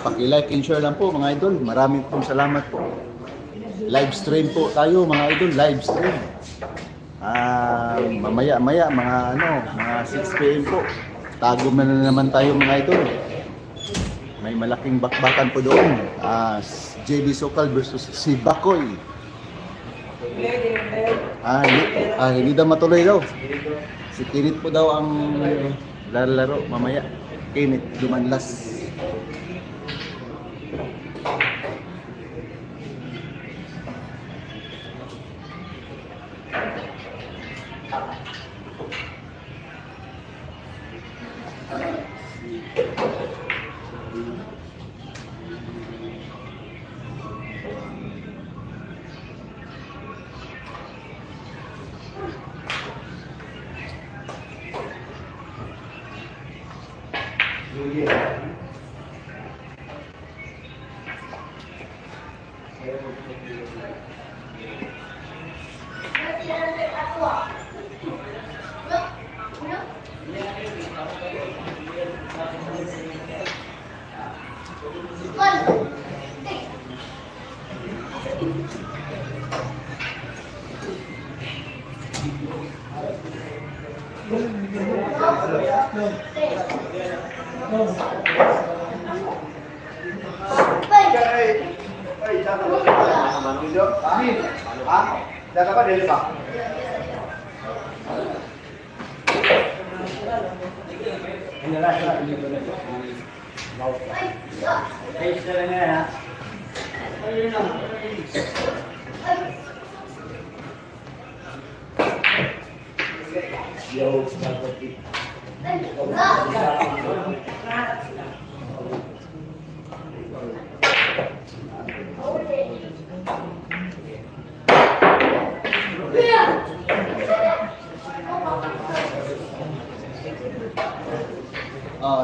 paki-like and share lang po mga idol. Maraming pong salamat po. Live stream po tayo mga idol, live stream. Mamaya-maya mga 6 PM po. Tago na naman tayo mga idol. May malaking bakbakan po doon. JB Sokal versus si Bakoy. Hindi daw matuloy daw. Si Kinit po daw ang lalaro mamaya. Kinit Dumanlas.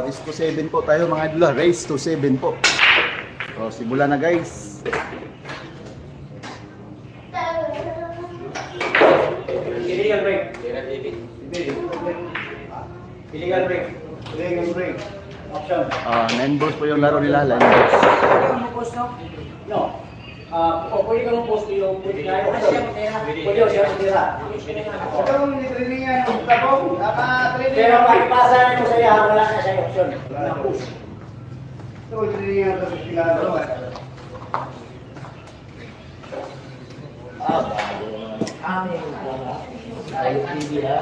Race to 7 po tayo mga idol. Race to 7 po. So, simula na guys. Illegal break. Illegal break. Illegal break. Option. 9 balls po yung laro nila. 9 balls. No. Pwede ka mong post yung pwede ka. Pwede siya matira. Ito yung training yan. Pero pagpasa mo sa iya, wala na siya option. Wala na post. Ito yung training yan. Live TV ha.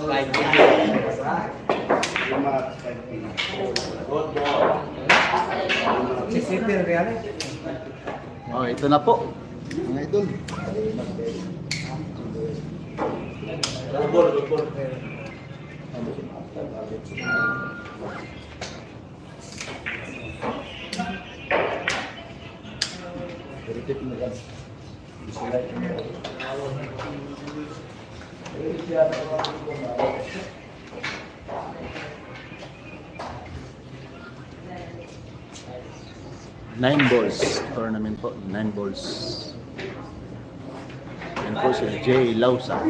Live TV. Good ball. Sisipir yan eh. Ito na po. Mga idol. Good ball. 9 balls tournament po, 9 balls. Yan po si Jay Lausa.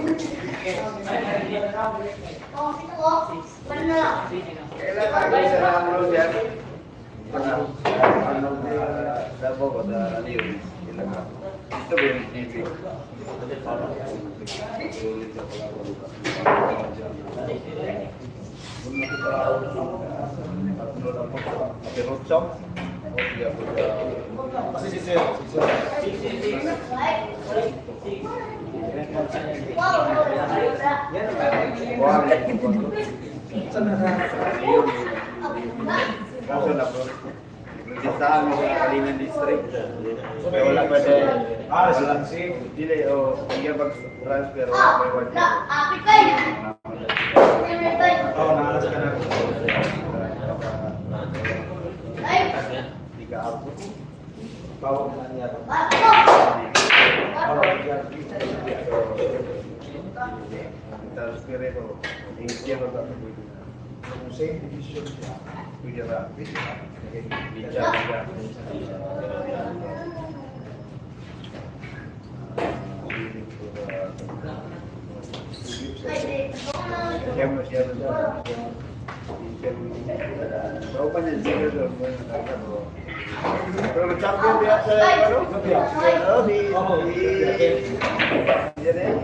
Listahan mo sa Kalinan District. Kaya wala pa din. Dili o hindi mag-transfer o may word. Nakalas ka na. Hindi ka ako. Bawang na niya. Transfer ito. Hindi ka ba same division pwede ba? Bago pa niya siya doon. Pero mag-champion diya sa ano? Yan eh.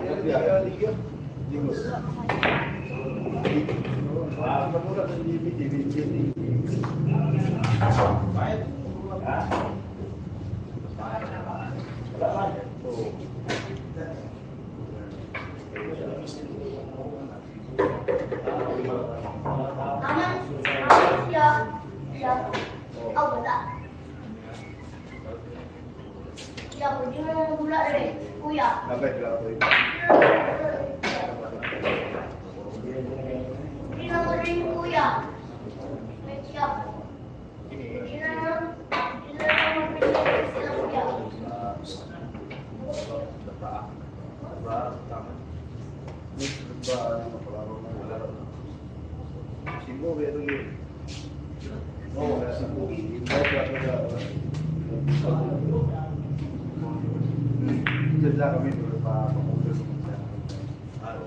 Ligyo. Magmura sa DVD. Kapit lang po ito. Sibo, pero yun. Oo, sibo. Diyan lang kami doon pa papunta sa araw.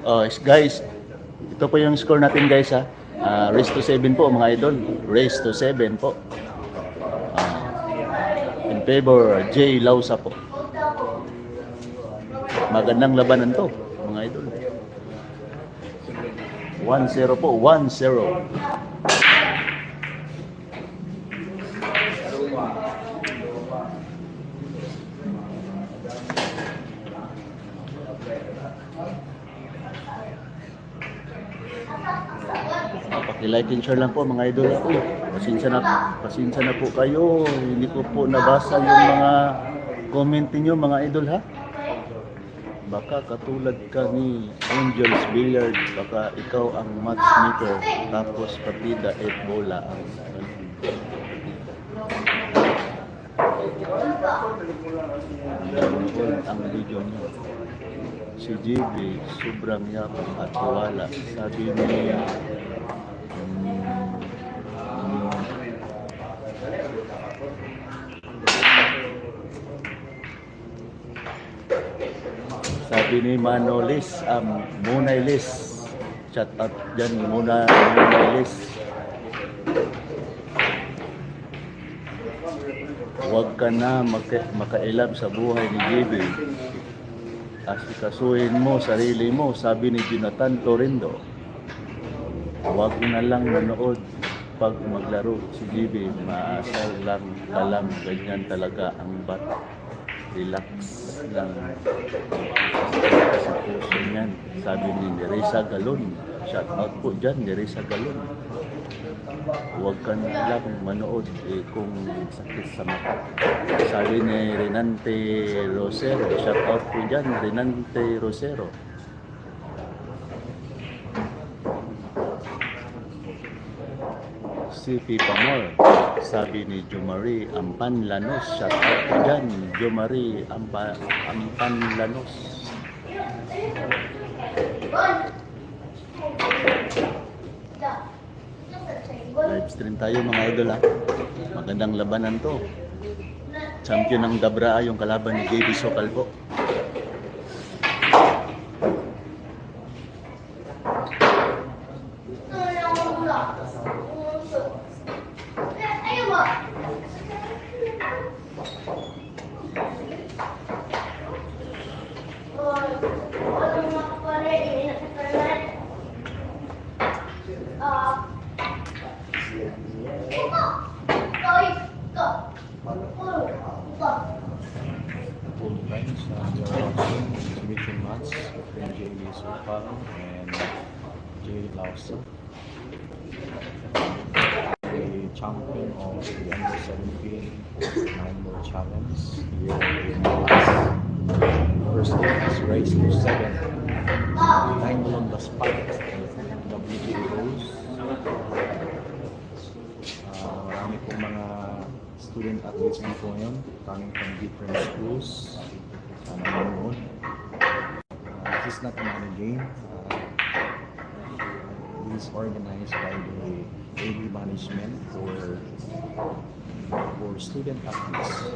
Oh, guys, ito po yung score natin guys ha. Race to 7 po mga idol. Race to 7 po. In favor J. Lausa po. Magandang labanan to mga idol. 1-0 po, 1-0. Like and share lang po mga idol. Uy, pasensya na po kayo. Hindi ko po nabasa yung mga comment niyo mga idol ha. Baka katulad ka ni Angels Billiard, baka ikaw ang matchmaker tapos partida at bola ang ang video niyo. Si JB sobrang yapang at tiwala. Sabi niya sabi ni Manolis, Munaylis, chat up dyan muna Munaylis. Huwag ka na makailam sa buhay ni JB. Asikasuhin mo sarili mo, sabi ni Jonathan Torindo. Huwag na lang manood pag maglaro si JB, maasal lang ka lang, ganyan talaga ang bata. Relax lang sa puso niyan, sabi ni Nerissa Galon. Shout out po dyan, Nerissa Galon. Huwag ka na lang manood kung sakit sa mata, sabi ni Renante Rosero. Shout out po dyan, Renante Rosero. si Pipa Moore. Sabi ni Jomari Ampan Lanos. Shout out ko dyan, Jomari Ampan Lanos. Live stream tayo mga idol ha. Magandang labanan to. Champion ng Dabra yung kalaban ni JB Sokal po. Full friends, you're watching exhibition match between JB Sokal and Jay Lausa, the champion of the under 17 9-ball challenge here in Dallas. First game is race to 7. 9-ball on the spot. WTA rules. Marami pong mga student athletes dito ngayon coming from different schools nanonood. This is not a money game. This is organized by the AD management for student athletes.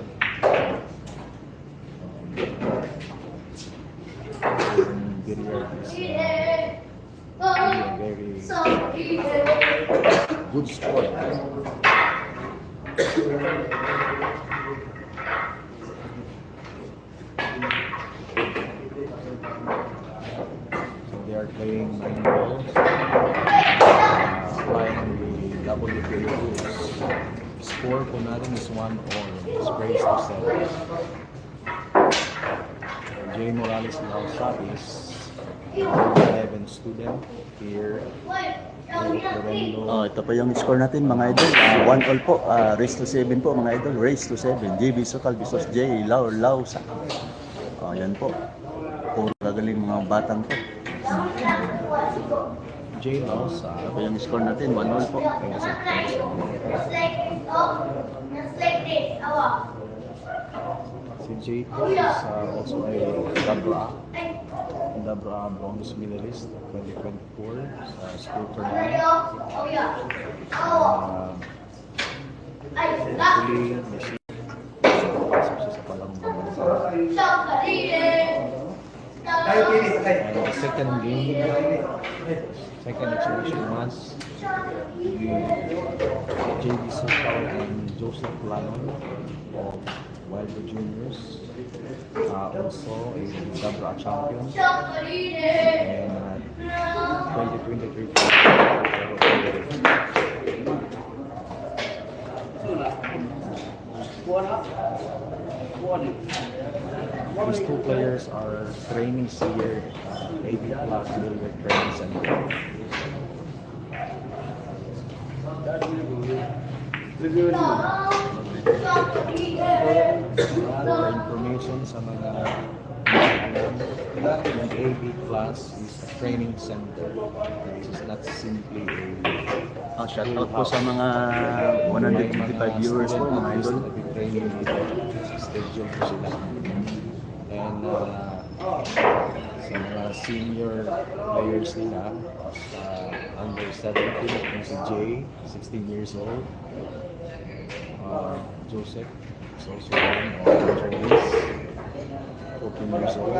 Billiard is a very good sport. So they are playing 9 balls, applying the WTA rules. Score po natin is 1-all. It's raised to 7. Jay Morales Lausa is 11 student here. Ito pa yung score natin mga idol. 1-all po. Race to 7 po mga idol. Race to 7. JB Sokal versus Jay Lausa. Yan po. Puro gagaling mga batang po. Jay Lausa. Ito pa yung score natin. 1-all po. Si Jay po is also a Dabra bronze medalist 2024 sa school tournament. Hopefully, pasok siya sa Palanggang bansa. And the second game, second exhibition match, JB Sokal and Joseph Lanon of Wildwood Juniors, also a Dabra champion, and 2023 these two players are training here at AB Plus Billiard Training Center. Information sa mga alam, ang AB Plus is a training center. This is not simply a Shout out po sa mga 155 viewers po mga idol. Training schedule po sila. And sa mga senior players nila, under 17, yung si Jay, 16 years old. Joseph is also one of Chinese, 14 years old.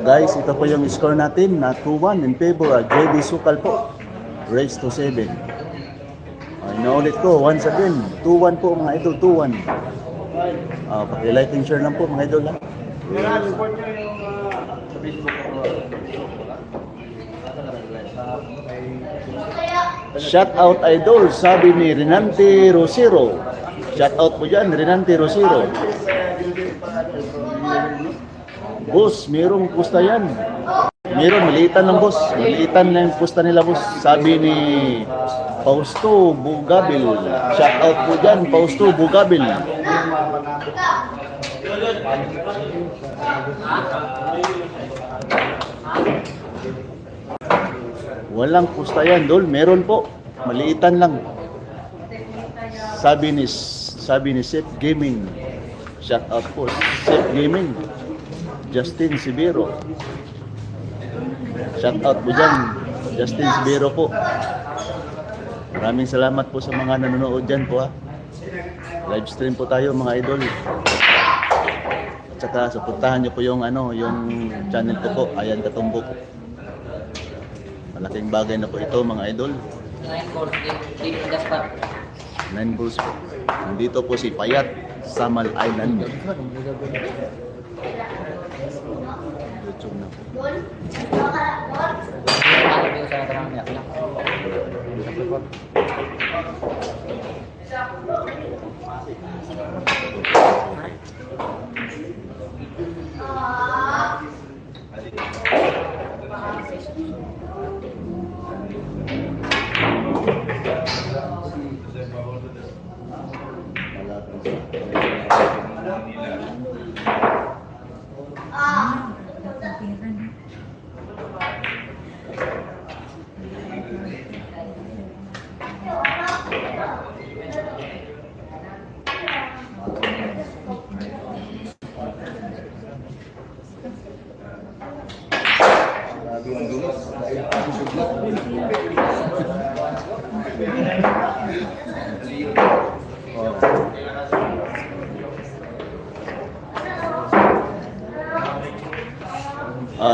Guys, ito po yung score natin na 2-1 in favor of JB Sokal po. Race to 7. Inaulit ko once again, 2-1 po mga idol, 2-1. Paki-like and share lang po mga idol. Report nyo yung sa Facebook ko. Shout out idol, sabi ni Renante Rosero. Shout out po dyan, Renante Rosero. Boss, merong pusta yan. Meron, maliitan lang boss. Maliitan na yung pusta nila boss. Sabi ni Fausto Bugabil. Shout out po dyan, Fausto Bugabil. Walang pusta yan, Dol. Meron po. Maliitan lang. Sabi ni Seth Gaming. Shout out po, Seth Gaming. Justin Sibero. Shout out po dyan, Justin Sibero po. Maraming salamat po sa mga nanonood dyan po ha. Live stream po tayo mga idol. At saka suportahan nyo po yung yung channel ko po, Ayan Katumbok. Malaking bagay na po ito mga idol. 9 balls, dito Gaspar. 9 bulls po. Nandito po si Payat, Samal Island. YouTube na po. Ano dito sa kanang niya?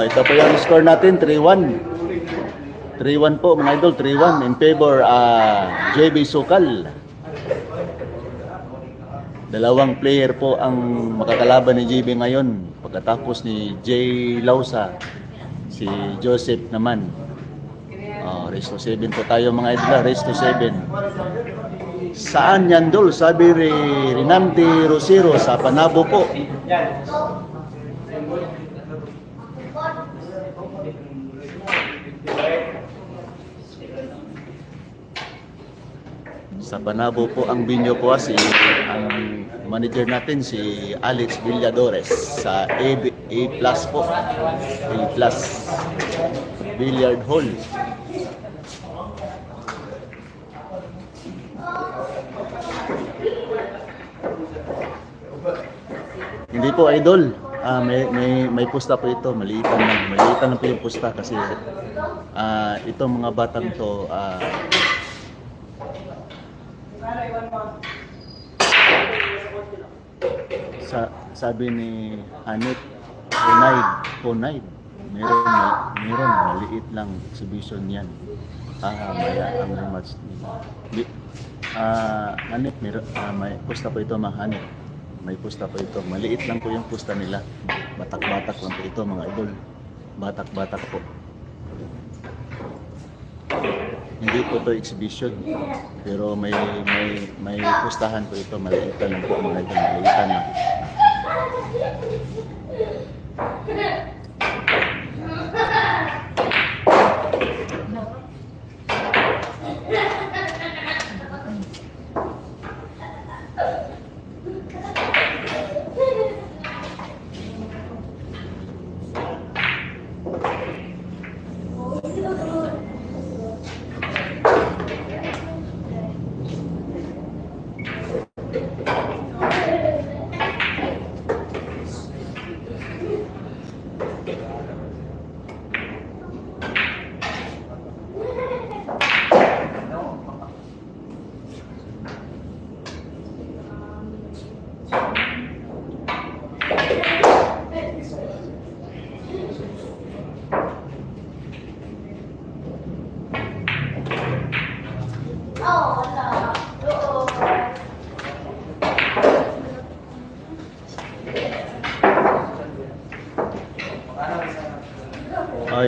Ito po yung score natin, 3-1. 3-1 po mga idol, 3-1 in favor JB Sukal. Dalawang player po ang makakalaban ni JB ngayon. Pagkatapos ni Jay Lausa, si Joseph naman. Race to 7 po tayo mga idol, race to 7. Saan yan Dol? Sabi Rinante Rosero sa Panabo po. Sa Panabo po ang binyo po ang manager natin si Alex Villadores sa A Plus po. A Plus Billiard Hall. Hindi po idol. May pusta po ito, maliitan lang po yung pusta kasi itong mga batang to sabi ni Hanit Ponaid, meron maliit lang exhibition yan. Maya ang match nila. Hanit, may pusta po ito mga Hanit. May pusta po ito. Maliit lang po yung pusta nila. Batak-batak lang po ito mga idol. Batak-batak po. Hindi po to exhibition. Pero may pustahan po ito. Maliitan lang po mga idol. Maliitan lang.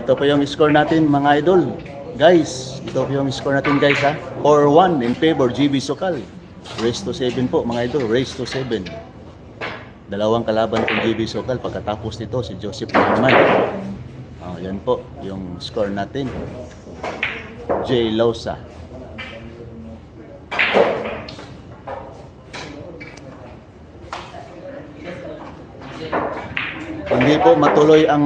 Ito po yung score natin mga idol. Guys, ito po yung score natin guys ha. 4-1 in favor GB Sukal. Race to 7 po mga idol, race to 7. Dalawang kalaban kung JB Sokal. Pagkatapos nito, si Joseph naman. Yan po, yung score natin. J. Lausa. Hindi po matuloy ang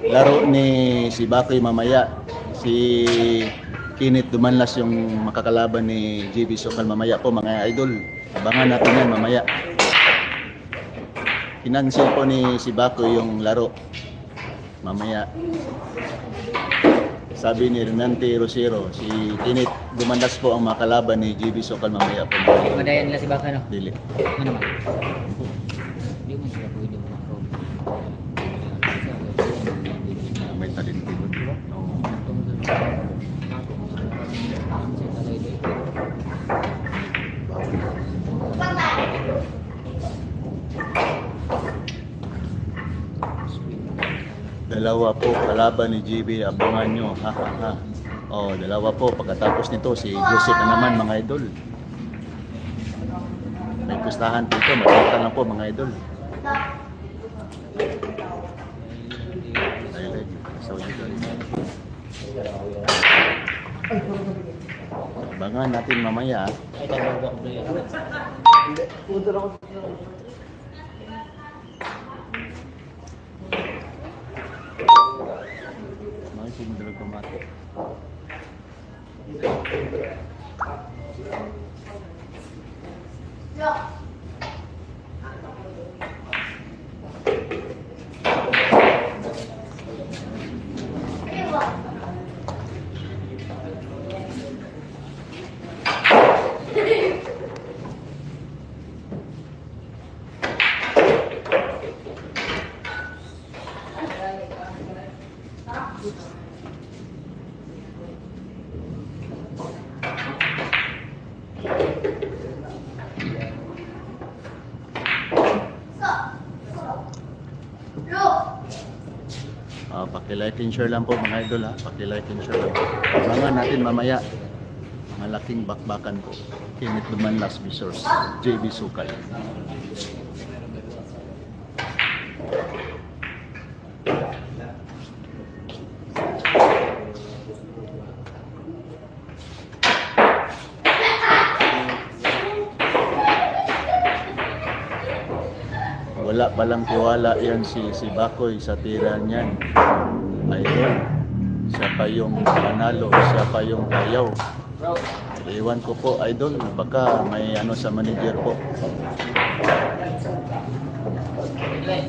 laro ni si Bakoy mamaya. Si Kenneth Dumanlas yung makakalaban ni JB Sokal mamaya po mga idol. Abangan natin yan mamaya. Kinansil po ni si Bakoy yung laro mamaya. Sabi ni Renante Rosero, si Kenneth Dumanlas po ang makalaban ni JB Sokal mamaya po. Madayan nila si Baka, no? Dili. Ano naman? Hindi mo sila pwede makakaroon. May talento doon, di ba? Dalawa po kalaban ni GB, abangan nyo, ha ha ha. Dalawa po, pagkatapos nito si Joseph na naman mga idol. May pustahan po ito, makita lang po mga idol. I like it. So you guys. Abangan natin mamaya. Ay, talaga ako na yan. May sumudalag pamati. Paki-like and share lang po mga idol ha. Paki-like and share lang. Abangan natin mamaya. Malaking bakbakan po. Kenneth Dumanlas vs. JB Sokal. Wala palang tiwala yan si Bakoy sa tira niyan. Idol. Siya pa yung panalo, siya pa yung ayaw. Iwan ko po idol, baka may ano sa manager po.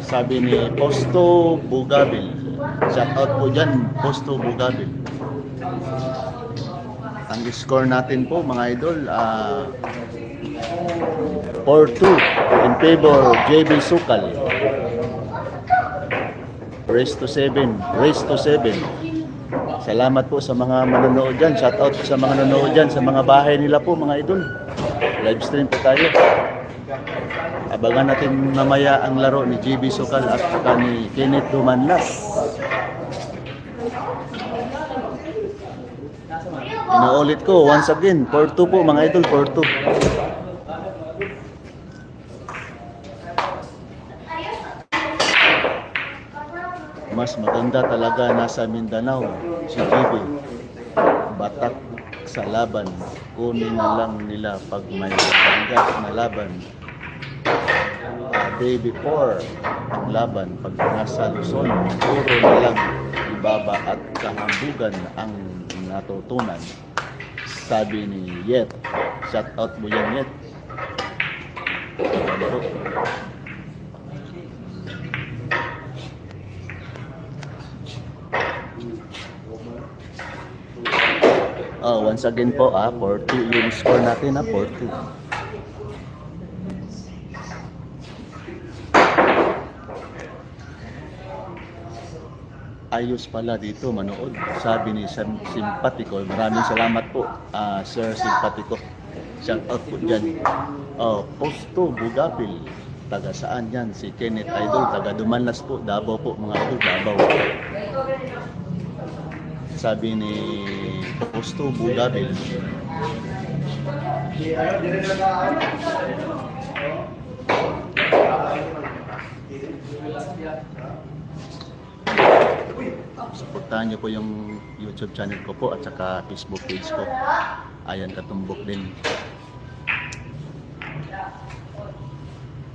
Sabi ni Posto Bugabil. Shout out po dyan, Posto Bugabil. Ang score natin po mga idol, 4-2 in favor of JB Sokal. Race to 7. Salamat po sa mga manonood dyan. Shout out po sa mga manonood dyan, sa mga bahay nila po mga idol. Live stream po tayo. Abangan natin mamaya ang laro ni JB Sokal at ni Kenneth Dumanlas. Inuulit ko once again, 4-2 po mga idol, 4-2. Mas maganda talaga nasa Mindanao si GB. Batak sa laban. Kunin na lang nila pag may hanggat na laban. Day before ang laban, pag nasa Luzon, puro na lang ibaba at kahambugan ang natutunan. Sabi ni Yet. Shout out mo yan, Yet. Once again po, 4-2 yung score natin, 4-2. Ayos pala dito manood, sabi ni Simpatico. Maraming salamat po, Sir Simpatico. Shout out po dyan. Posto Bugabil, taga saan yan? Si Kenneth Idol, taga Dumanlas po, Davao po mga idol, Davao. Sabi ni Posto Bugabil. Supportahan niyo po yung YouTube channel ko po at saka Facebook page ko. Ayan Katumbok din.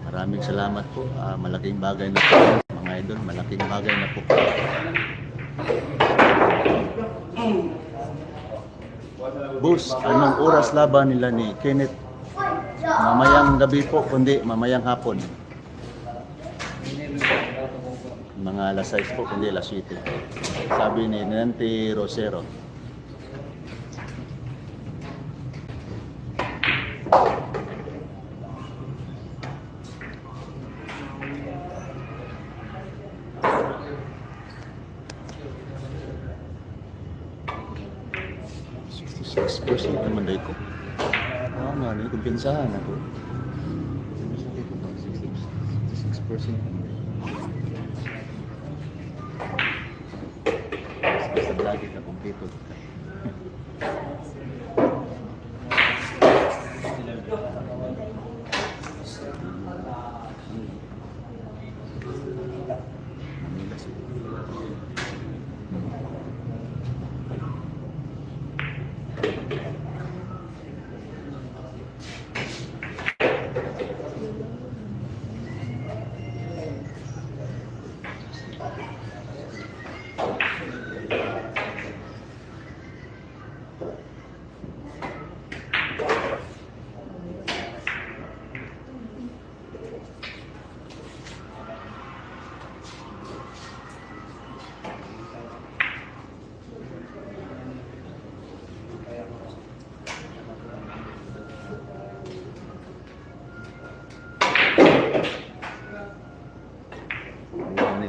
Maraming salamat po. Malaking bagay na po mga idol. Malaking bagay na po. Boss, anong oras laban nila ni Kenneth? Mamayang gabi po, kundi mamayang hapon. Mga alas 6 po, kundi alas 7. Sabi ni Nanti Rosero. Percent naman dahil ko. Oo nga, hindi kumpensahan ako. 66%. Basta lagi na kumpleto.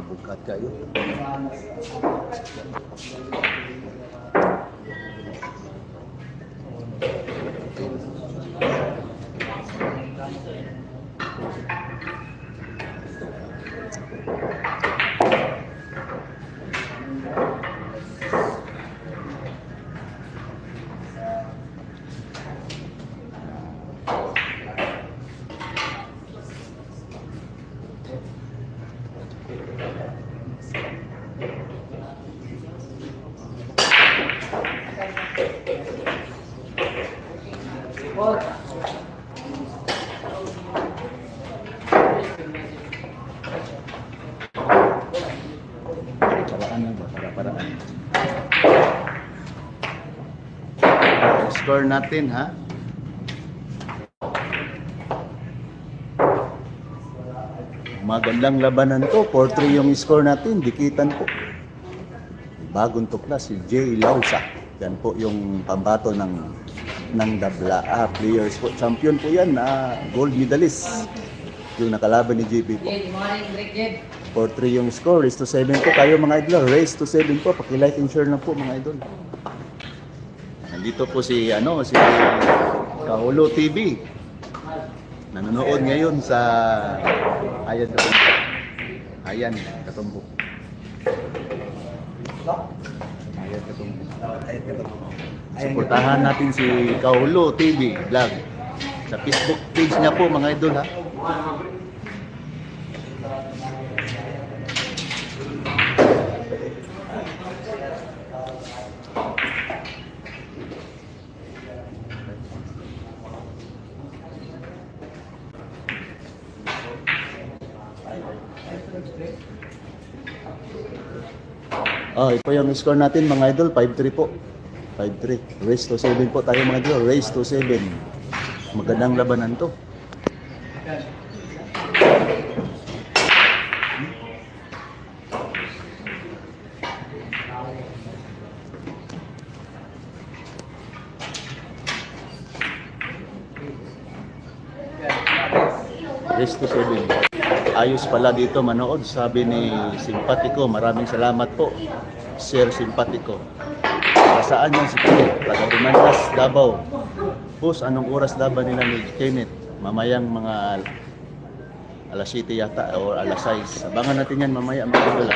Bukat kayo. Paraan na ba? Para-paraan. Score natin ha. Magandang labanan to. 4-3 yung score natin. Dikitan po. Bagong tuklas si Jay Lausa. Yan po yung pambato ng Dabla players po. Champion po yan na gold medalist. Yung nakalaban ni JP po. 4-3 yung score. Race to 7 po kayo mga idol. Race to 7 po. Paki-like and share na po mga idol. Nandito po si Kahulo TV. Nanonood ngayon sa Ayan Katumbok. Ayan Katumbok. Ayan Katumbok. Suportahan natin si Kahulo TV vlog. Sa Facebook page niya po mga idol ha. Ito yung score natin mga idol, 5-3 po. 5-3. Race to 7 po tayo mga idol. Race to 7. Magandang labanan to. Race to 7. Ayos pala dito manood, sabi ni Simpatiko. Maraming salamat po, Sir Simpatiko. Para saan yan si Kenneth? Taga Romandas, Davao. Boss, anong oras laban nila ni Kenneth? Mamayang mga alas 7 yata o alas 6. Abangan natin yan mamaya mga idol.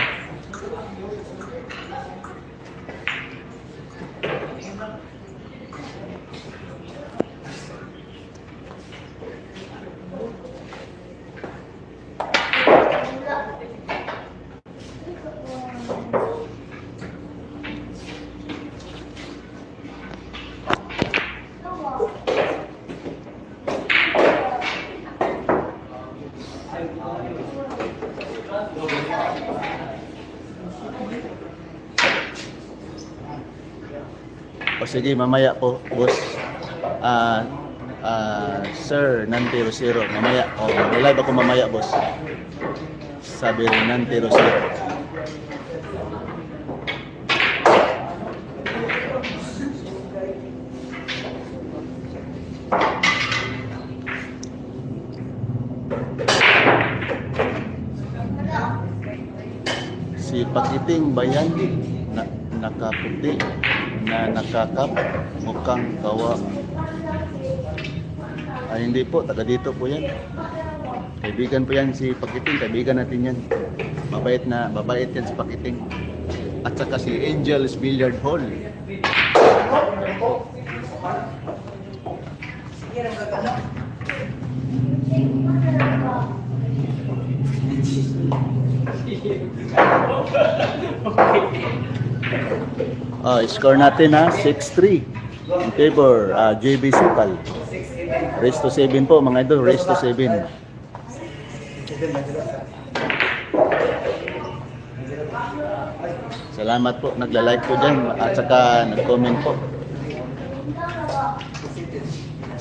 O sige, mamaya po, boss. Sir, Nante Rosero, mamaya. O, live ako mamaya, boss. Sabi rin, Nante Rosero. Si Pakiting Bayan na nakaputi na nakakap mukhang kawa. Ay hindi po, taga dito po yan. Kaibigan po yan si Pakiting, kaibigan natin yan. Mabait yan si Pakiting. At saka si Angel's Billiard Hall. Score natin ha, 6-3 in favor JB Sipal. Race to 7 po mga idol, race to 7. Salamat po, nagla-like po dyan at saka nag-comment po.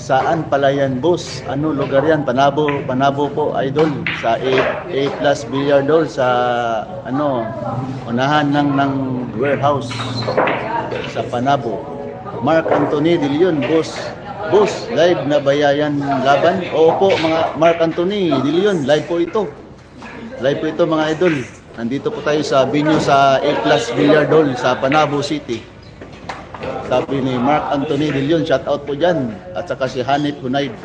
Saan pala yan, boss? Ano lugar yan? Panabo po, idol. Sa A Plus Billiard Hall sa unahan ng warehouse sa Panabo. Mark Anthony De Leon, boss. Boss, live na ba yan laban? Opo, mga Mark Anthony De Leon, live po ito. Live po ito mga idol. Nandito po tayo sa venue sa A Plus Billiard Hall sa Panabo City. Sabi ni Mark Anthony De Leon, shout out po dyan. At saka si Hanif Hunayd.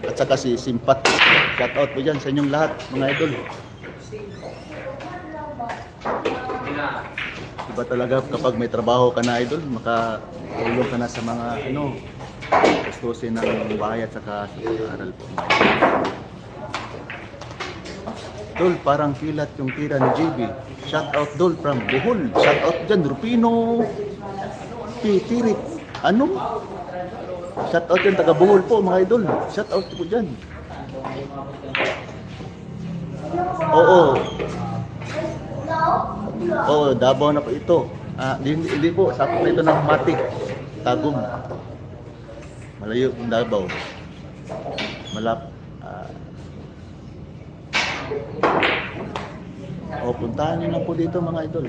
At saka si Simpat. Shout out po dyan sa inyong lahat, mga idol. Iba talaga kapag may trabaho ka na, idol, makatulong ka na sa mga gustusin ng bahay at saka sa aral po. Dol, parang kilat yung tira ni JB. Shout out Dol from Bohol. Shout out dyan, Rupino. Tirik. Ano? Shout out yan, taga Bohol po mga idol. Shout out po dyan. Oo. Oo, Davao na po ito. Hindi po, sakop na ito ng Matik. Tagum. Malayo yung Davao. Puntahan nyo na po dito mga idol.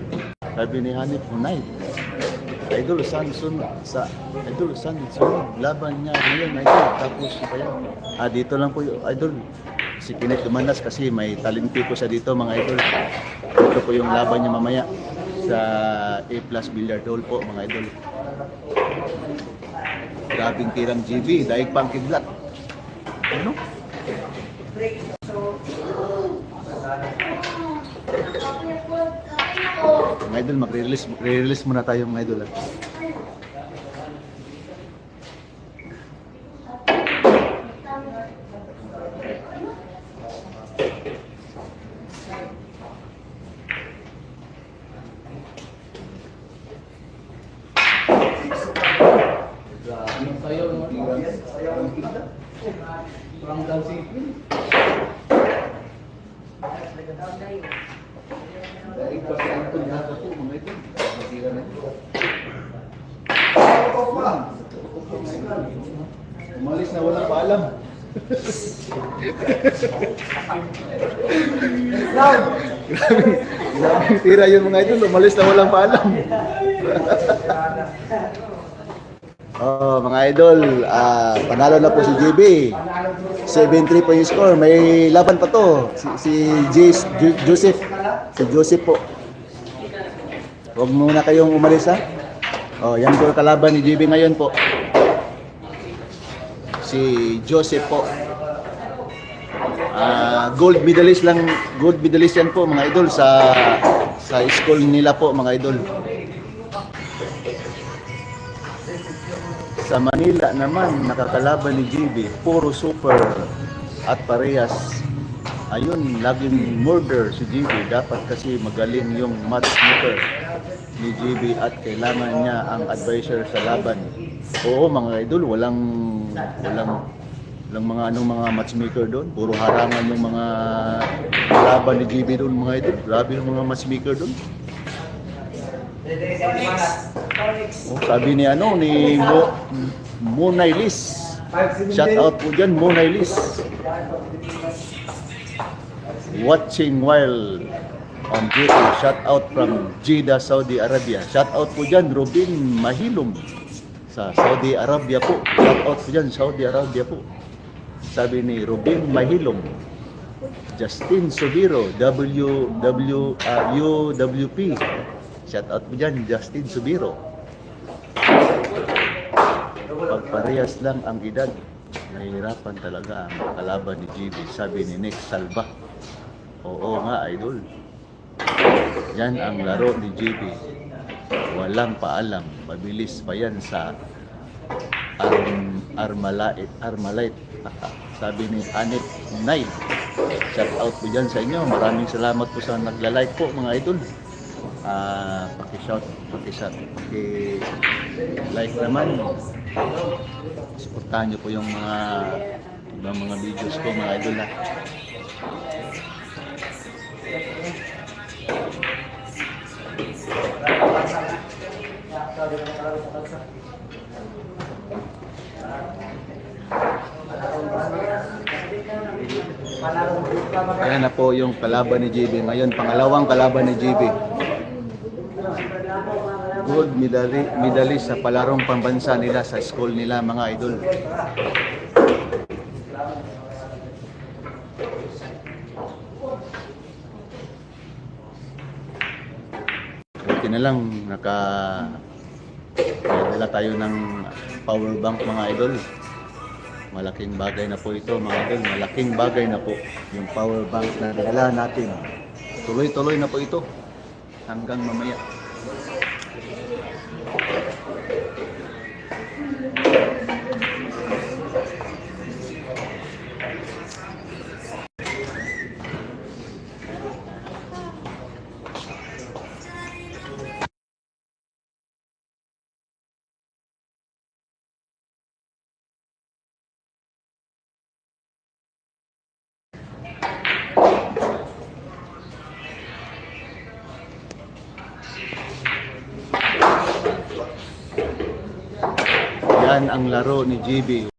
Sabi ni Hanif Hunayd. Idol, saan sunod? Laban niya ngayon, idol. Tapos pa yan. Dito lang po yung idol. Si Pinet Dumanas kasi may talenti po siya dito mga idol. Ito po yung laban niya mamaya sa A Plus Billiard Hall po mga idol. Grabing tirang GB, daig pang kidlat. Ano? Mga idol, mag-release muna tayo mga idol. Umalis na walang paalam. Grabe tira yun mga idol, umalis na walang paalam. Mga idol, panalo na po si JB. 7-3 po yung score. May laban pa to. Si Joseph. Si Joseph po. Huwag muna kayong umalis ha. Yan po kalaban ni JB ngayon po. Si Joseph po. Gold medalist yan po mga idol sa school nila po mga idol. Sa Manila naman nakakalaban ni JB, puro super at parehas. Ayun, laging murder si JB. Dapat kasi magaling yung matchmaker ni JB at kailangan niya ang advisor sa laban. Oo mga idol, walang mga matchmaker doon. Puro harangan yung mga kalaban ni GB doon mga idol. Grabe yung mga matchmaker doon. Oh, sabi ni Monay Liz. Shout out po dyan, Monay Liz. Watching while on duty. Shout out from Jeddah, Saudi Arabia. Shout out po dyan, Robin Mahilom sa Saudi Arabia po. Shout out po dyan, Saudi Arabia po. Sabi ni Robin Mahilom. Justin Subiro, UWP. Shout out po dyan, Justin Subiro. Pagparehas lang ang edad, nahihirapan talaga ang kalaban ni GB, sabi ni Nick Salva. Oo nga, idol. Yan ang laro ni GB. Walang paalam, mabilis pa yan sa Armalite. Sabi ni Anik Knight. Shout out po dyan sa inyo. Maraming salamat po sa nagla-like po mga idol. Paki-like naman. Suportahan nyo po yung mga ibang mga videos ko mga idol na. Ayan na po yung kalaban ni JB. Ngayon, pangalawang kalaban ni JB. Gold medalist sa palarong pambansa nila sa school nila mga idol. Buti na lang nakadala tayo ng power bank mga idol. Malaking bagay na po ito mga idol. Malaking bagay na po yung power bank na dala natin. Tuloy-tuloy na po ito hanggang mamaya. Yan ang laro ni GB.